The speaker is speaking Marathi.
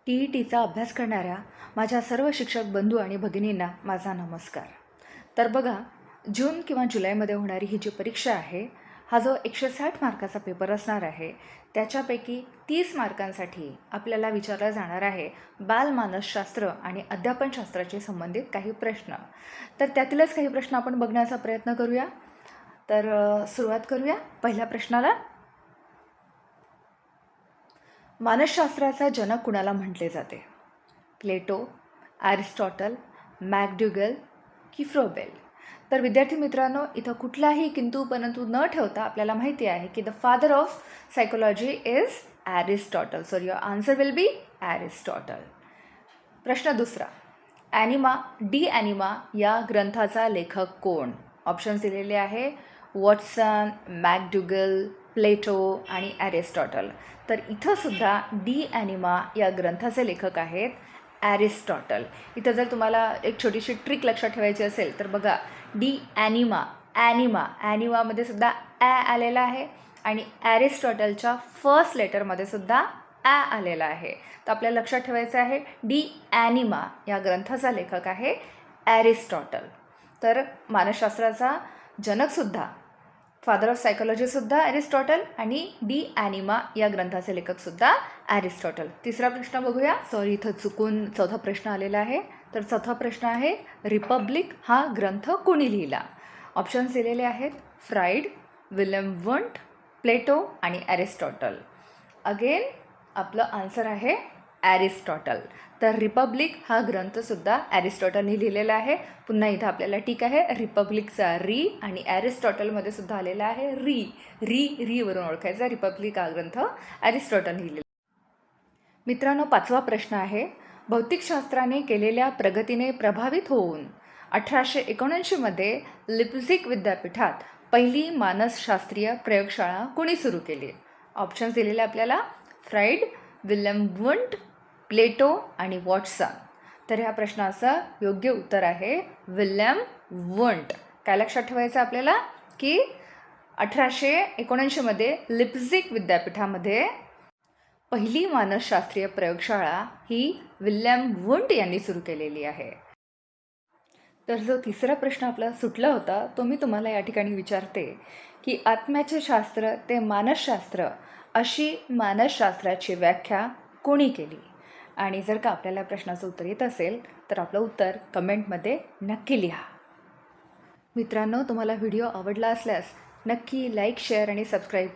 टीईटीचा अभ्यास करणाऱ्या माझ्या सर्व शिक्षक बंधू आणि भगिनींना माझा नमस्कार. तर बघा, जून किंवा जुलैमध्ये होणारी ही जी परीक्षा आहे, हा जो 160 मार्काचा पेपर असणार आहे, त्याच्यापैकी 30 मार्कांसाठी आपल्याला विचारला जाणार आहे बालमानसशास्त्र आणि अध्यापनशास्त्राशी संबंधित काही प्रश्न. तर त्यातीलच काही प्रश्न आपण बघण्याचा प्रयत्न करूया. तर सुरुवात करूया पहिल्या प्रश्नाला. मानसशास्त्राचा जनक कुणाला म्हटले जाते? प्लेटो, ॲरिस्टॉटल, मॅकडुगल की फ्रोबेल? तर विद्यार्थी मित्रांनो, इथं कुठलाही किंतु परंतु न ठेवता आपल्याला माहिती आहे की the father of psychology is Aristotle. So your answer will be Aristotle. प्रश्न दुसरा. ॲनिमा डी ॲनिमा या ग्रंथाचा लेखक कोण? ऑप्शन्स दिलेले आहे वॉटसन, मॅकडुगल, प्लेटो आणि ॲरिस्टॉटल. तर इथंसुद्धा डी ॲनिमा या ग्रंथाचे लेखक आहेत ॲरिस्टॉटल. इथं जर तुम्हाला एक छोटीशी ट्रिक लक्षात ठेवायची असेल तर बघा, डी ॲनिमामध्ये सुद्धा ॲ आलेला आहे आणि ॲरिस्टॉटलच्या फर्स्ट लेटरमध्ये सुद्धा ॲ आलेला आहे. तर आपल्याला लक्षात ठेवायचं आहे डी ॲनिमा या ग्रंथाचा लेखक आहे ॲरिस्टॉटल. तर मानसशास्त्राचा जनकसुद्धा, फादर ऑफ सायकोलॉजीसुद्धा ॲरिस्टॉटल आणि डी ॲनिमा या ग्रंथाचे लेखकसुद्धा ॲरिस्टॉटल. तिसरा प्रश्न बघूया. सॉरी, इथं चुकून चौथा प्रश्न आलेला आहे. तर चौथा प्रश्न आहे, रिपब्लिक हा ग्रंथ कोणी लिहिला? ऑप्शन्स दिलेले आहेत फ्राईड, विल्यम वुंट, प्लेटो आणि ॲरिस्टॉटल. अगेन आपलं आन्सर आहे ॲरिस्टॉटल. तर रिपब्लिक हा ग्रंथसुद्धा ॲरिस्टॉटलने लिहिलेला आहे. पुन्हा इथं आपल्याला टीक आहे, रिपब्लिकचा री आणि ॲरिस्टॉटलमध्ये सुद्धा आलेला आहे री वरून ओळखायचा. रिपब्लिक हा ग्रंथ ॲरिस्टॉटल लिहिलेला. मित्रांनो, पाचवा प्रश्न आहे, भौतिकशास्त्राने केलेल्या प्रगतीने प्रभावित होऊन 1879मध्ये लिप्झिग विद्यापीठात पहिली मानसशास्त्रीय प्रयोगशाळा कोणी सुरू केली? ऑप्शन्स दिलेले आपल्याला फ्राईड, विल्यम वुंट, प्लेटो आणि वॉटसन. तर ह्या प्रश्नाचं योग्य उत्तर आहे विल्यम वुंट. काय लक्षात ठेवायचं आपल्याला की 1879मध्ये लिप्झिग विद्यापीठामध्ये पहिली मानसशास्त्रीय प्रयोगशाळा ही विल्यम वुंट यांनी सुरू केलेली आहे. तर जो तिसरा प्रश्न आपला सुटला होता तो मी तुम्हाला या ठिकाणी विचारते की आत्म्याचे शास्त्र ते मानसशास्त्र अशी मानसशास्त्राची व्याख्या कोणी केली? आणि जर का आपल्याला प्रश्नाचं उत्तर येत असेल तर आपलं उत्तर कमेंटमध्ये नक्की लिहा. मित्रांनो, तुम्हाला व्हिडिओ आवडला असल्यास नक्की लाईक, शेअर आणि सबस्क्राईब